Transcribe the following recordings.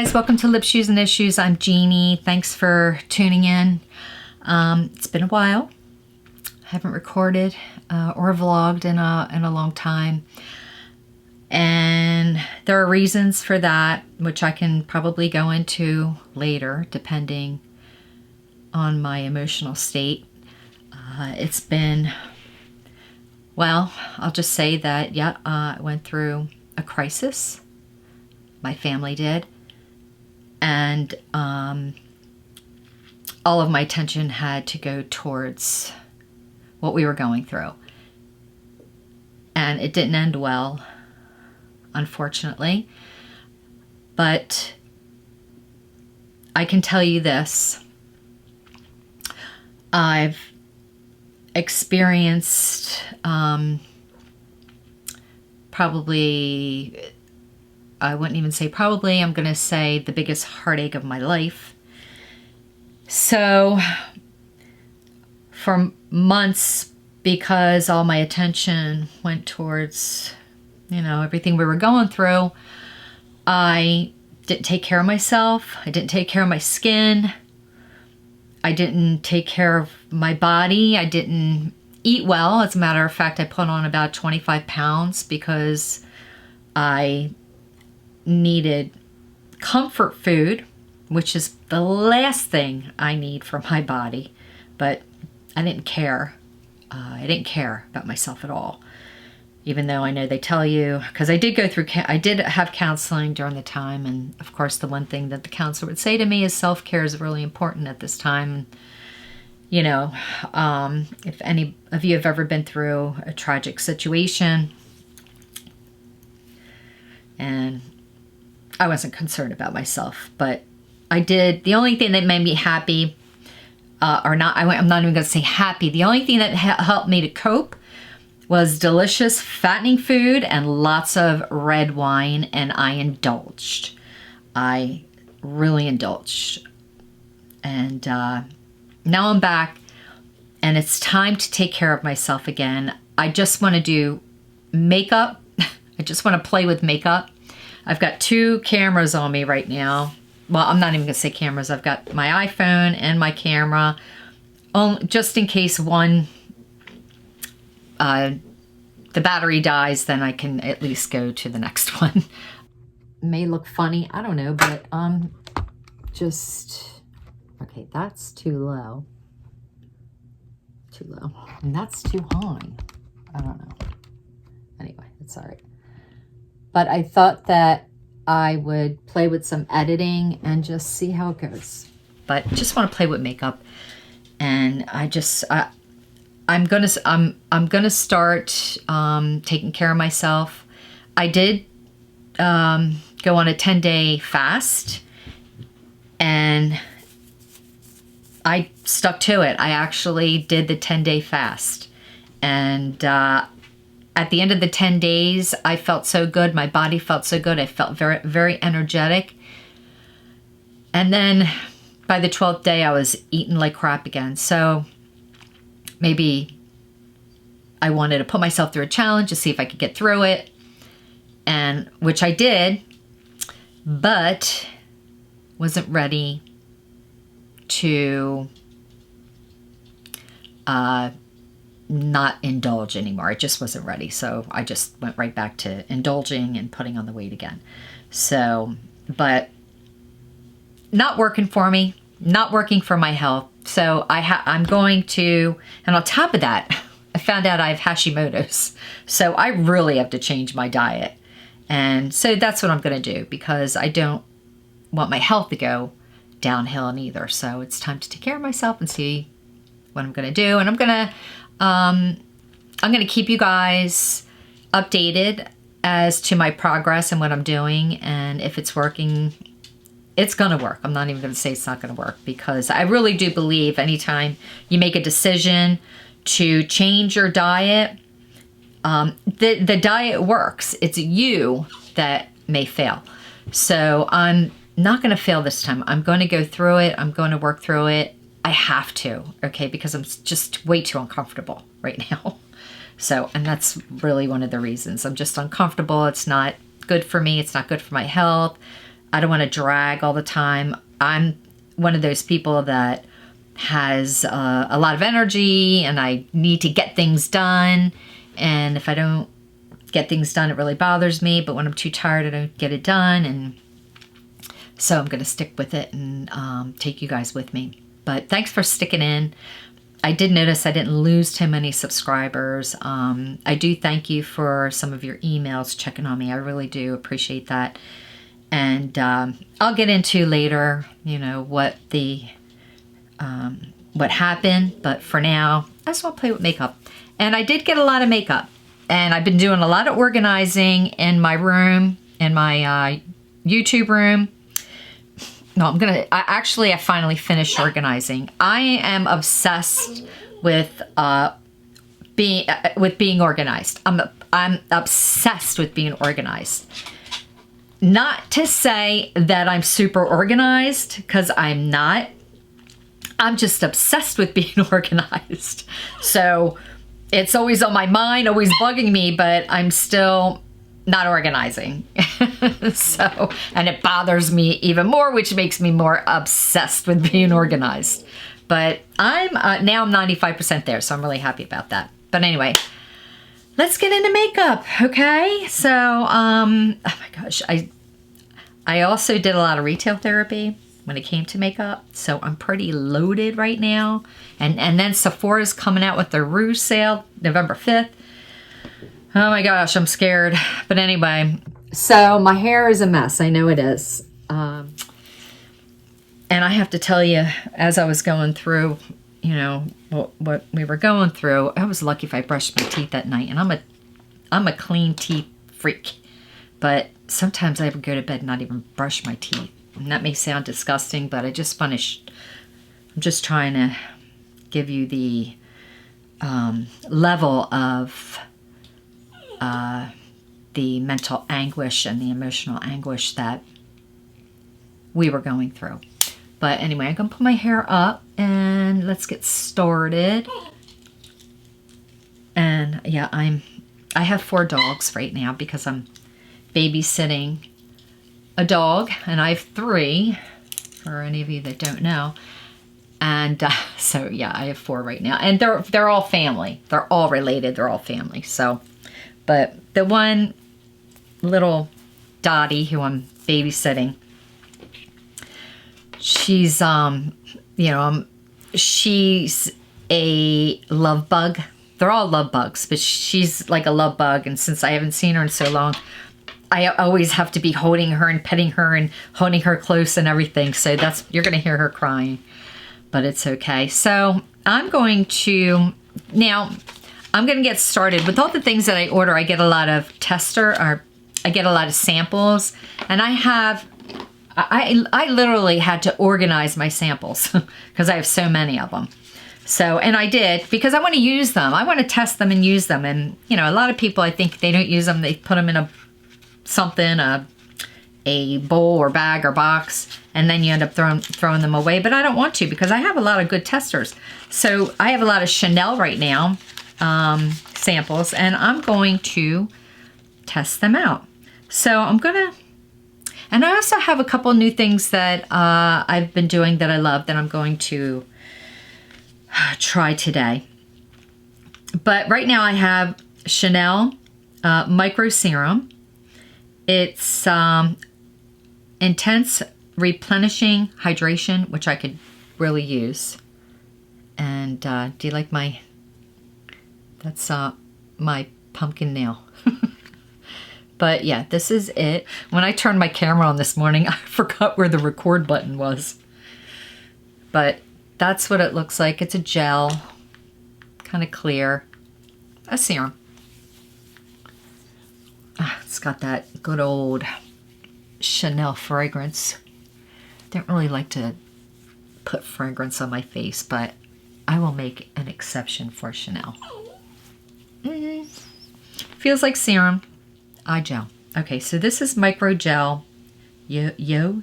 guys, welcome to Lip Shoes and Issues. I'm Jeannie. Thanks for tuning in. It's been a while. I haven't recorded or vlogged in a long time. And there are reasons for that, which I can probably go into later, depending on my emotional state. It's been, well, I'll just say that, yeah, I went through a crisis. My family did. And all of my attention had to go towards what we were going through. And it didn't end well, unfortunately. But I can tell you this. I've experienced probably, I wouldn't even say probably, I'm going to say the biggest heartache of my life. So for months, because all my attention went towards, you know, everything we were going through, I didn't take care of myself. I didn't take care of my skin. I didn't take care of my body. I didn't eat well. As a matter of fact, I put on about 25 pounds because I needed comfort food, which is the last thing I need for my body. But I didn't care. I didn't care about myself at all. Even though I know they tell you, because I did go through, I did have counseling during the time. And of course, the one thing that the counselor would say to me is self-care is really important at this time. You know, if any of you have ever been through a tragic situation, and I wasn't concerned about myself, but I did. The only thing that made me happy, I'm not even going to say happy. The only thing that helped me to cope was delicious, fattening food and lots of red wine, and I indulged. I really indulged. And now I'm back, and it's time to take care of myself again. I just want to do makeup. I just want to play with makeup. I've got 2 cameras on me right now. Well, I'm not even going to say cameras. I've got my iPhone and my camera, just in case one, the battery dies, then I can at least go to the next one. May look funny, I don't know, but just, okay, that's too low. Too low. And that's too high. I don't know. Anyway, it's all right. But I thought that I would play with some editing and just see how it goes. But just want to play with makeup, and I'm gonna start taking care of myself. I did go on a 10-day fast, and I stuck to it. I actually did the 10-day fast, and at the end of the 10 days, I felt so good. My body felt so good. I felt very, very energetic. And then by the 12th day, I was eating like crap again. So maybe I wanted to put myself through a challenge to see if I could get through it, and which I did, but wasn't ready to not indulge anymore. I just wasn't ready. So I just went right back to indulging and putting on the weight again. So, but not working for me, not working for my health. So I'm going to, and on top of that, I found out I have Hashimoto's. So I really have to change my diet. And so that's what I'm going to do, because I don't want my health to go downhill either. So it's time to take care of myself and see what I'm going to do. And I'm going to keep you guys updated as to my progress and what I'm doing. And if it's working, it's going to work. I'm not even going to say it's not going to work, because I really do believe anytime you make a decision to change your diet, the diet works. It's you that may fail. So I'm not going to fail this time. I'm going to go through it. I'm going to work through it. I have to, okay, because I'm just way too uncomfortable right now. So, and that's really one of the reasons. I'm just uncomfortable. It's not good for me. It's not good for my health. I don't want to drag all the time. I'm one of those people that has a lot of energy and I need to get things done. And if I don't get things done, it really bothers me. But when I'm too tired, I don't get it done. And so I'm going to stick with it and take you guys with me. But thanks for sticking in. I did notice I didn't lose too many subscribers. I do thank you for some of your emails checking on me. I really do appreciate that. And I'll get into later, you know, what happened. But for now, I just want to play with makeup. And I did get a lot of makeup. And I've been doing a lot of organizing in my room, in my YouTube room. No, I finally finished organizing. I am obsessed with being organized. I'm obsessed with being organized. Not to say that I'm super organized, because I'm not. I'm just obsessed with being organized. So it's always on my mind, always bugging me, but I'm still not organizing. So, and it bothers me even more, which makes me more obsessed with being organized. But I'm now I'm 95% there, so I'm really happy about that. But anyway, let's get into makeup, okay? So, oh my gosh, I also did a lot of retail therapy when it came to makeup, so I'm pretty loaded right now. And then Sephora's coming out with their Rouge sale, November 5th. Oh my gosh, I'm scared. But anyway, so my hair is a mess. I know it is. And I have to tell you, as I was going through, you know, what we were going through, I was lucky if I brushed my teeth that night. And I'm a clean teeth freak. But sometimes I would go to bed and not even brush my teeth. And that may sound disgusting, but I just finished. I'm just trying to give you the level of the mental anguish and the emotional anguish that we were going through. But anyway, I'm going to put my hair up and let's get started. And yeah, I have 4 dogs right now because I'm babysitting a dog, and I have 3 for any of you that don't know. And so yeah, I have 4 right now, and they're all family. They're all related. They're all family. So, but the one little Dottie who I'm babysitting, she's she's a love bug. They're all love bugs, but she's like a love bug. And since I haven't seen her in so long, I always have to be holding her and petting her and holding her close and everything. So you're going to hear her crying, but it's okay. So I'm going to get started with all the things that I order. I get a lot of I get a lot of samples, and I literally had to organize my samples because I have so many of them. So, and I did, because I want to use them. I want to test them and use them. And, you know, a lot of people, I think they don't use them. They put them in a bowl or bag or box, and then you end up throwing them away. But I don't want to, because I have a lot of good testers. So I have a lot of Chanel right now, samples, and I'm going to test them out. So and I also have a couple new things that I've been doing that I love that I'm going to try today. But right now I have Chanel Micro Serum. It's intense replenishing hydration, which I could really use. And do you like that's my pumpkin nail. But yeah, this is it. When I turned my camera on this morning, I forgot where the record button was. But that's what it looks like. It's a gel, kind of clear, a serum. It's got that good old Chanel fragrance. Don't really like to put fragrance on my face, but I will make an exception for Chanel. Feels like serum. Eye gel. Okay, so this is micro gel. Yeux.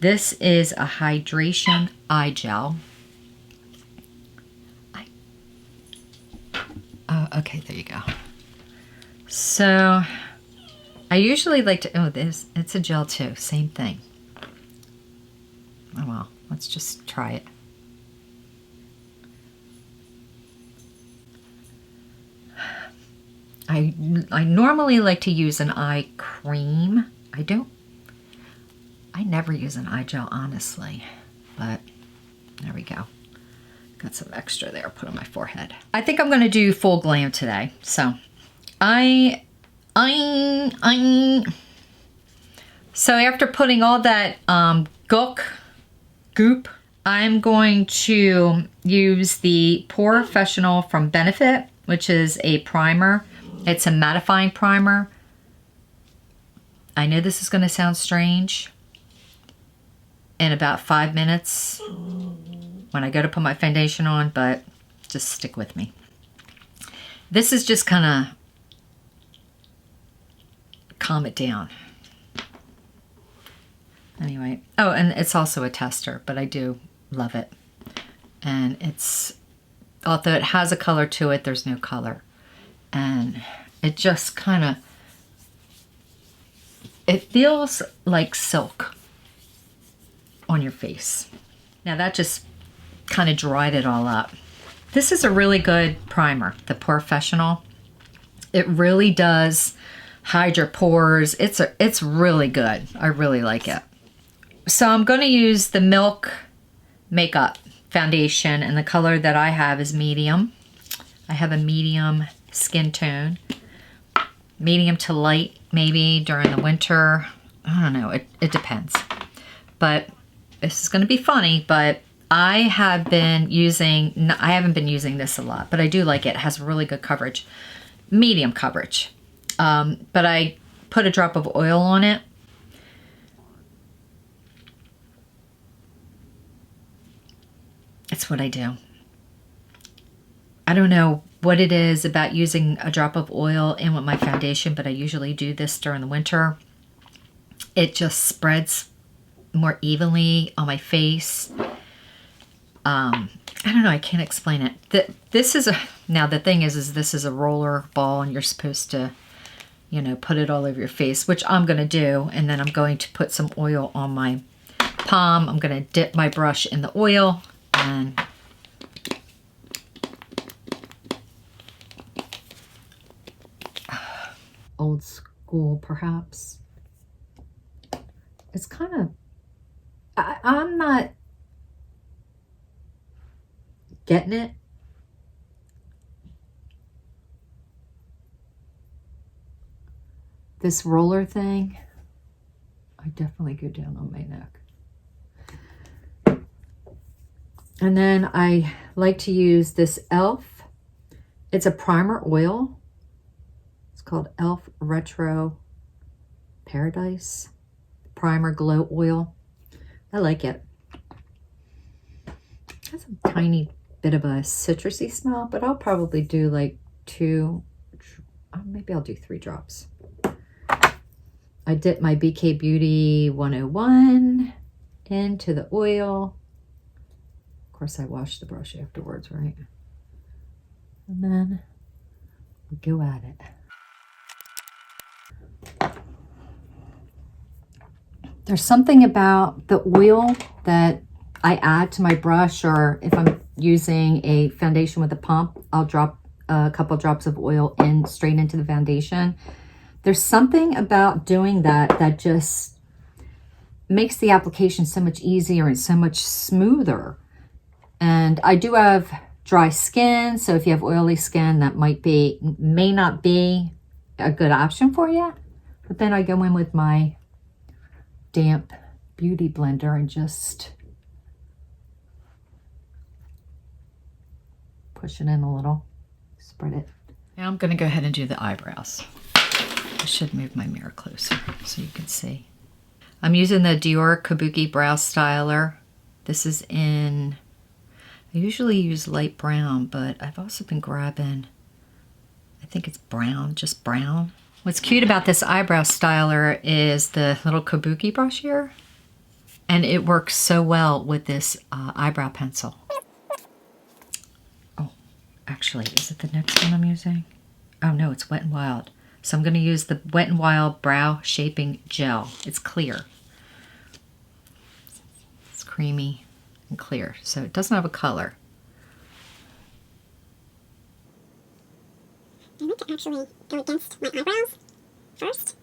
This is a hydration eye gel. Okay, there you go. So I usually like to, oh, it's a gel too, same thing. Oh well, let's just try it. I normally like to use an eye cream. I never use an eye gel, honestly, but there we go. Got some extra there, put on my forehead. I think I'm gonna do full glam today. So so after putting all that goop, I'm going to use the Professional from Benefit, which is a primer. It's a mattifying primer. I know this is going to sound strange. In about 5 minutes when I go to put my foundation on, but just stick with me. This is just kind of calm it down. Anyway, oh, and it's also a tester, but I do love it. And it's, although it has a color to it, there's no color. And it just kind of, it feels like silk on your face. Now that just kind of dried it all up. This is a really good primer, the Professional. It really does hide your pores. It's really good. I really like it. So I'm going to use the Milk Makeup foundation, and the color that I have is medium. I have a medium skin tone. Medium to light, maybe during the winter. I don't know. It depends. But this is going to be funny, but I haven't been using this a lot, but I do like it. It has really good coverage. Medium coverage. But I put a drop of oil on it. It's what I do. I don't know what it is about using a drop of oil in with my foundation, but I usually do this during the winter. It just spreads more evenly on my face. I don't know, I can't explain it. This is now the thing is this is a roller ball, and you're supposed to, you know, put it all over your face, which I'm going to do, and then I'm going to put some oil on my palm. I'm going to dip my brush in the oil and old school perhaps. It's kind of, I'm not getting it. This roller thing, I definitely go down on my neck. And then I like to use this e.l.f. It's a primer oil. It's called e.l.f. Retro Paradise Primer Glow Oil. I like it. It has a tiny bit of a citrusy smell, but I'll probably do like maybe I'll do 3 drops. I dip my BK Beauty 101 into the oil. Of course, I wash the brush afterwards, right? And then we go at it. There's something about the oil that I add to my brush, or if I'm using a foundation with a pump, I'll drop a couple drops of oil straight into the foundation. There's something about doing that that just makes the application so much easier and so much smoother. And I do have dry skin, so if you have oily skin, that may not be a good option for you. But then I go in with my damp beauty blender and just push it in a little, spread it. Now I'm going to go ahead and do the eyebrows. I should move my mirror closer so you can see. I'm using the Dior Kabuki Brow Styler. This is in, I usually use light brown, but I've also been grabbing, I think it's brown, just brown. What's cute about this eyebrow styler is the little kabuki brush here. And it works so well with this eyebrow pencil. Oh, actually, is it the next one I'm using? Oh no, it's Wet n Wild. So I'm going to use the Wet n Wild Brow Shaping Gel. It's clear. It's creamy and clear, so it doesn't have a color. I need to actually go against my eyebrows first.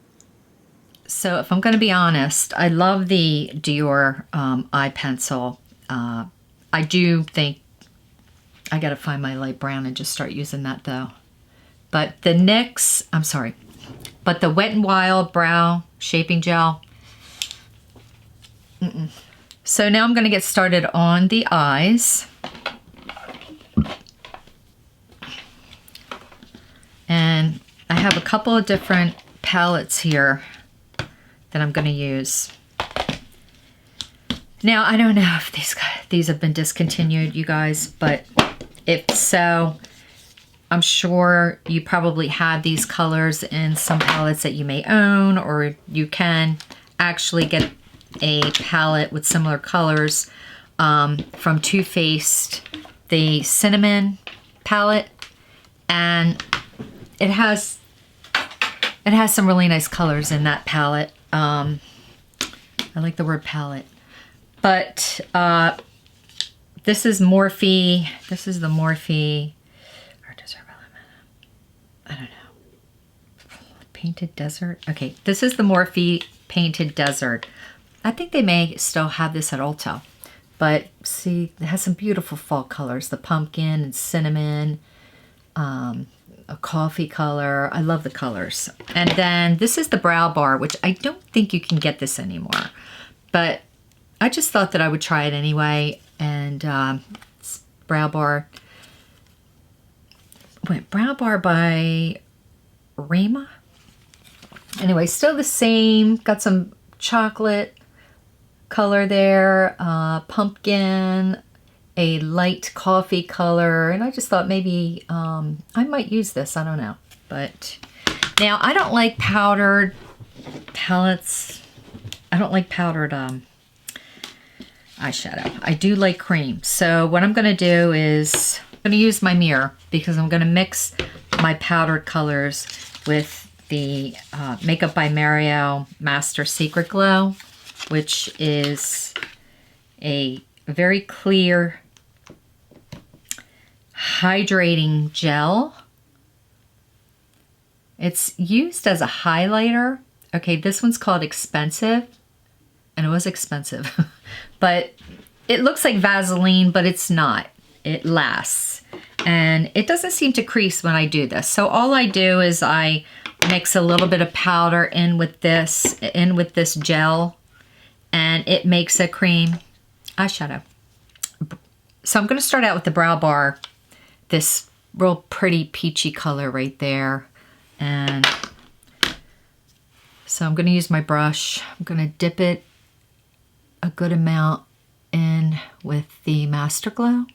So if I'm going to be honest, I love the Dior eye pencil. I do think I got to find my light brown and just start using that though. But the NYX, I'm sorry, but the Wet n Wild Brow Shaping Gel. So now I'm going to get started on the eyes. And I have a couple of different palettes here that I'm going to use. Now, I don't know if these have been discontinued, you guys, but if so, I'm sure you probably have these colors in some palettes that you may own, or you can actually get a palette with similar colors from Too Faced, the Cinnamon palette, and it has some really nice colors in that palette. I like the word palette. But this is Morphe. This is the Morphe. Or Desert Element. I don't know. Painted Desert. Okay, this is the Morphe Painted Desert. I think they may still have this at Ulta. But see, it has some beautiful fall colors. The pumpkin and cinnamon. A coffee color. I love the colors. And then this is the Brow Bar, which I don't think you can get this anymore. But I just thought that I would try it anyway. And it's Brow Bar. Wait, Brow Bar by Rima? Anyway, still the same. Got some chocolate color there. Pumpkin. A light coffee color. And I just thought maybe I might use this. I don't know. But now I don't like powdered palettes. I don't like powdered eyeshadow. I do like cream. So what I'm going to do is I'm going to use my mirror because I'm going to mix my powdered colors with the Makeup by Mario Master Secret Glow, which is a very clear hydrating gel. It's used as a highlighter. Okay, this one's called Expensive, and it was expensive. But it looks like Vaseline, but it's not. It lasts. And it doesn't seem to crease when I do this. So all I do is I mix a little bit of powder in with this gel, and it makes a cream eyeshadow. So I'm going to start out with the Brow Bar, this real pretty peachy color right there. And so I'm going to use my brush. I'm going to dip it a good amount in with the Master Glow.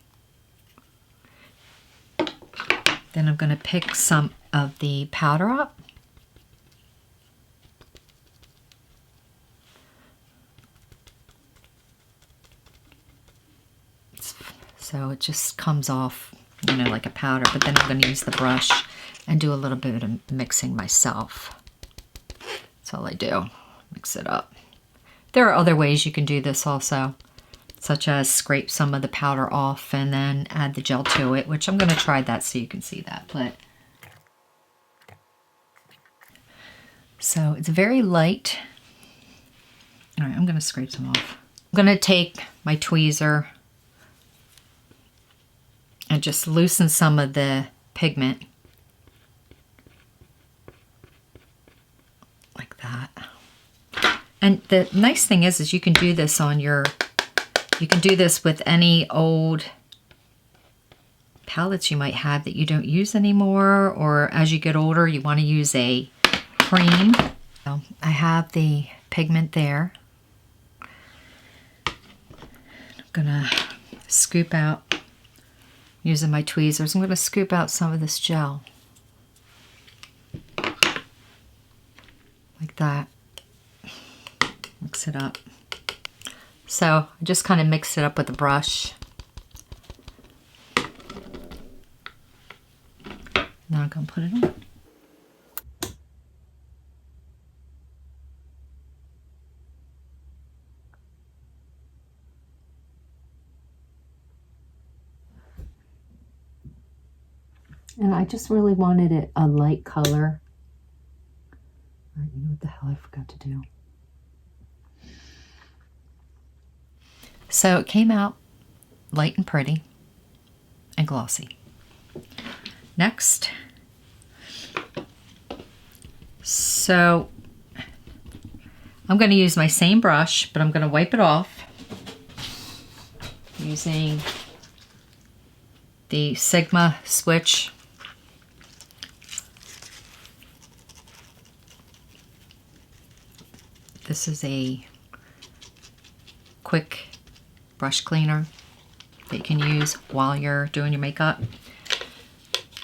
Then I'm going to pick some of the powder up. So it just comes off, you know, like a powder, but then I'm going to use the brush and do a little bit of mixing myself. That's all I do, mix it up. There are other ways you can do this also, such as scrape some of the powder off and then add the gel to it, which I'm going to try that so you can see that. But so it's very light. All right, I'm going to scrape some off. I'm going to take my tweezer and just loosen some of the pigment like that. And the nice thing is you can do this on your, you can do this with any old palettes you might have that you don't use anymore, or as you get older you want to use a cream. So I have the pigment there. I'm gonna scoop out, using my tweezers, I'm going to scoop out some of this gel. Like that. Mix it up. So I just kind of mix it up with a brush. Now I'm going to put it on. And I just really wanted it a light color. All right, you know what the hell I forgot to do? So it came out light and pretty and glossy. Next. So I'm going to use my same brush, but I'm going to wipe it off using the Sigma Switch. This is a quick brush cleaner that you can use while you're doing your makeup.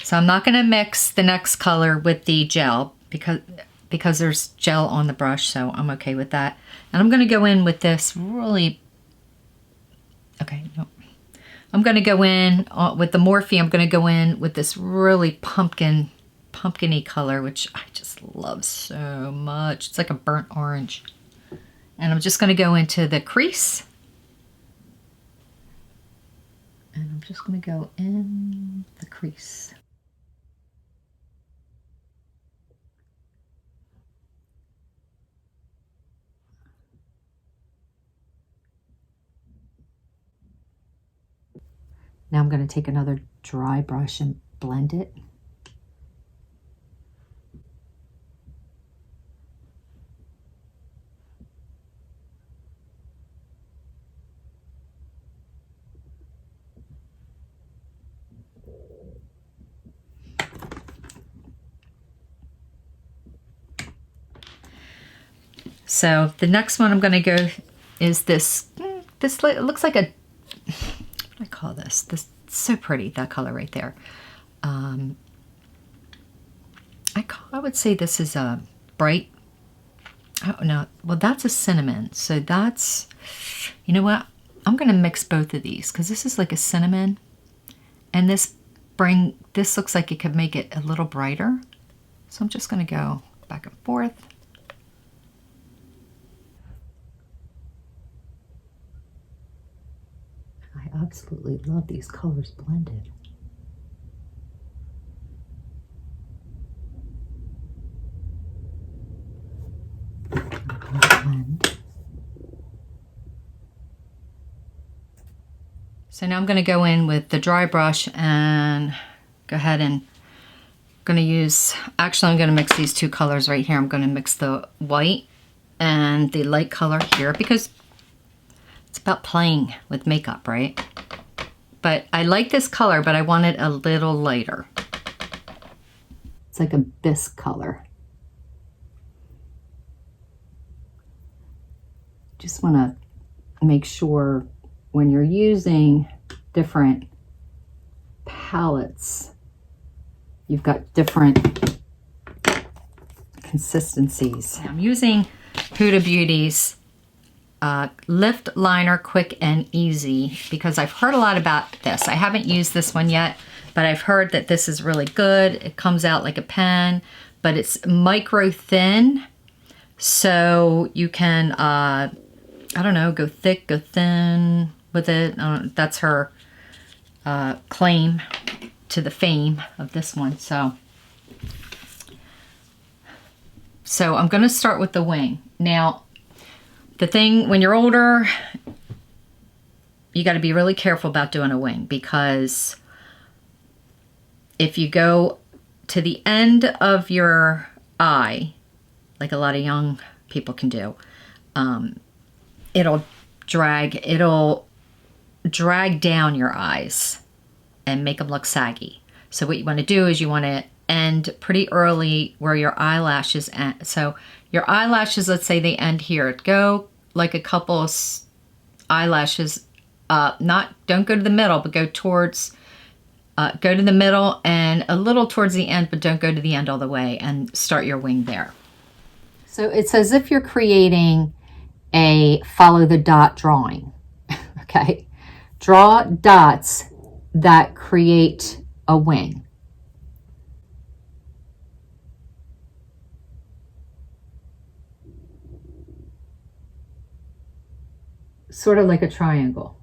So I'm not going to mix the next color with the gel because there's gel on the brush, so I'm okay with that. And I'm going to go in with this really, okay, no. I'm going to go in with the Morphe. I'm going to go in with this really pumpkin-y color, which I just love so much. It's like a burnt orange. And I'm just going to go into the crease. And I'm just going to go in the crease. Now I'm going to take another dry brush and blend it. So the next one I'm going to go is this. This looks like a, what do I call this? This is so pretty, that color right there. I would say this is a bright. Oh no, well that's a cinnamon. So that's, you know what? I'm going to mix both of these because this is like a cinnamon, and this looks like it could make it a little brighter. So I'm just going to go back and forth. I absolutely love these colors blended. Blend. So now I'm going to go in with the dry brush and go ahead and I'm going to mix these two colors right here. I'm going to mix the white and the light color here because it's about playing with makeup, right? But I like this color, but I want it a little lighter. It's like a bisque color. Just want to make sure when you're using different palettes, you've got different consistencies. I'm using Huda Beauty's Lift Liner Quick and Easy because I've heard a lot about this. I haven't used this one yet, but I've heard that this is really good. It comes out like a pen, but it's micro thin, so you can, I don't know, go thick, go thin with it. That's her claim to the fame of this one. So I'm going to start with the wing. Now, the thing, when you're older, you got to be really careful about doing a wing because if you go to the end of your eye, like a lot of young people can do, it'll drag down your eyes and make them look saggy. So what you want to do is you want to end pretty early where your eyelashes end. So your eyelashes, let's say they end here. Go like a couple eyelashes don't go to the middle, but go towards, go to the middle and a little towards the end, but don't go to the end all the way, and start your wing there. So it's as if you're creating a follow the dot drawing, okay? Draw dots that create a wing. Sort of like a triangle.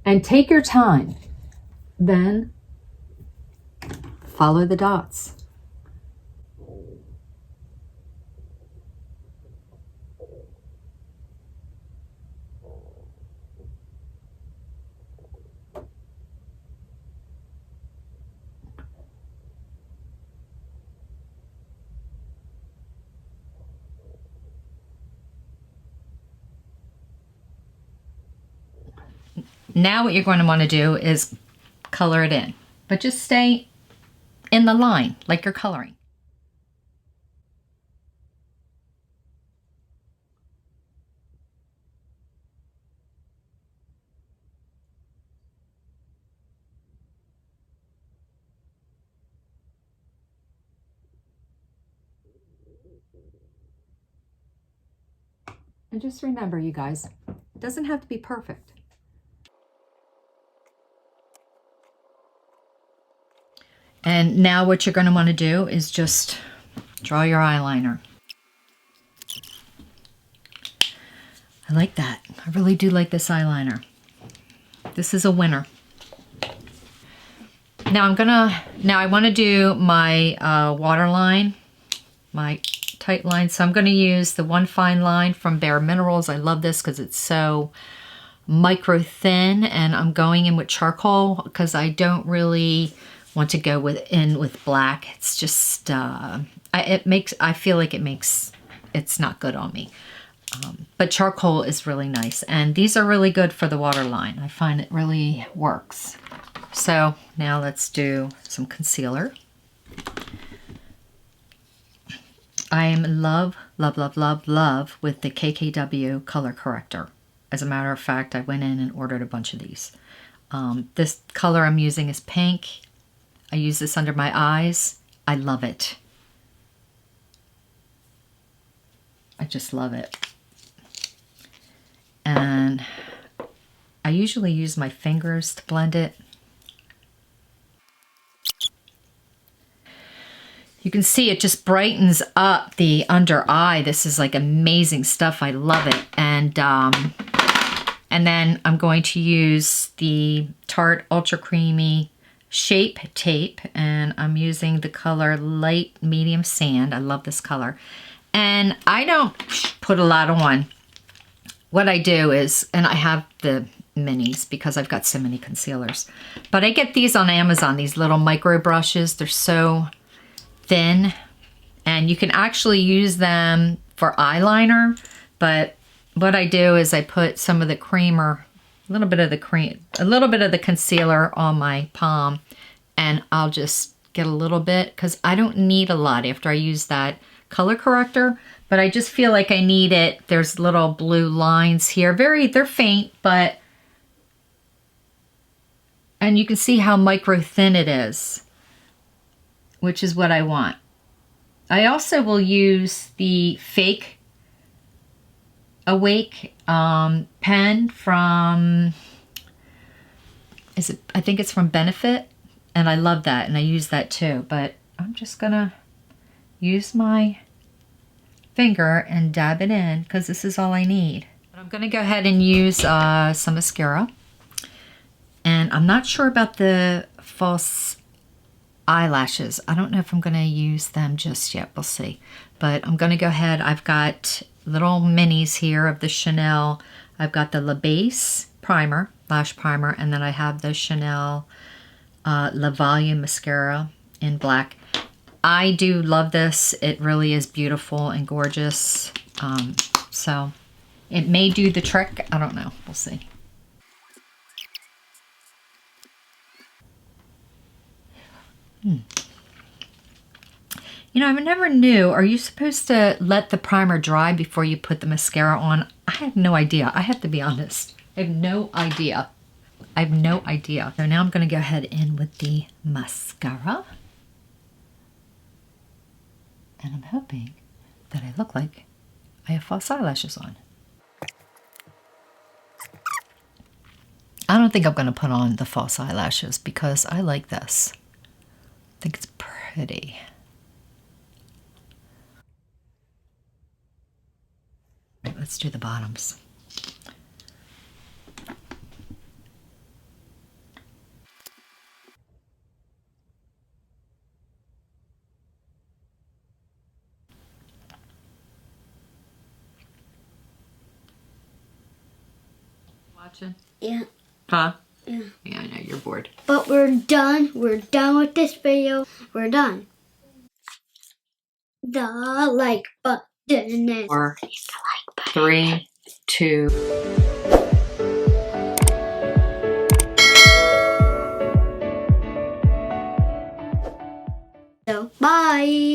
And take your time. Then follow the dots. Now what you're going to want to do is color it in, but just stay in the line like you're coloring. And just remember, you guys, it doesn't have to be perfect. And now what you're going to want to do is just draw your eyeliner. I like that. I really do like this eyeliner. This is a winner. Now I want to do my waterline, my tight line. So I'm going to use the One Fine Line from Bare Minerals. I love this because it's so micro thin, and I'm going in with charcoal because I don't really want to go in with black. It's just I feel like it's not good on me. But charcoal is really nice, and these are really good for the waterline. I find it really works. So now let's do some concealer. I am in love, love, love, love, love with the KKW color corrector. As a matter of fact, I went in and ordered a bunch of these. This color I'm using is pink. I use this under my eyes. I love it. I just love it. And I usually use my fingers to blend it. You can see it just brightens up the under eye. This is like amazing stuff. I love it. And then I'm going to use the Tarte Ultra Creamy Shape Tape, and I'm using the color Light Medium Sand. I love this color. And I don't put a lot on. What I do is, and I have the minis because I've got so many concealers, but I get these on Amazon, these little micro brushes. They're so thin, and you can actually use them for eyeliner, but what I do is I put some of the creamer, a little bit of the concealer on my palm, and I'll just get a little bit because I don't need a lot after I use that color corrector, but I just feel like I need it. There's little blue lines here. They're faint, and you can see how micro thin it is, which is what I want. I also will use the Fake Awake pen from, I think it's from Benefit, and I love that, and I use that too, but I'm just gonna use my finger and dab it in because this is all I need. I'm gonna go ahead and use some mascara, and I'm not sure about the false eyelashes. I don't know if I'm going to use them just yet. We'll see. But I'm going to go ahead. I've got little minis here of the Chanel. I've got the La Base primer, lash primer, and then I have the Chanel La Volume mascara in black. I do love this. It really is beautiful and gorgeous. So it may do the trick. I don't know. We'll see. You know, I never knew, are you supposed to let the primer dry before you put the mascara on? I have no idea. I have to be honest. I have no idea. I have no idea. So now I'm going to go ahead in with the mascara. And I'm hoping that I look like I have false eyelashes on. I don't think I'm going to put on the false eyelashes because I like this. I think it's pretty. Right, let's do the bottoms. watching? Yeah. Huh? Yeah. Yeah, I know, you're bored. But we're done. We're done with this video. We're done. The like button is 4, 3, 2. so bye.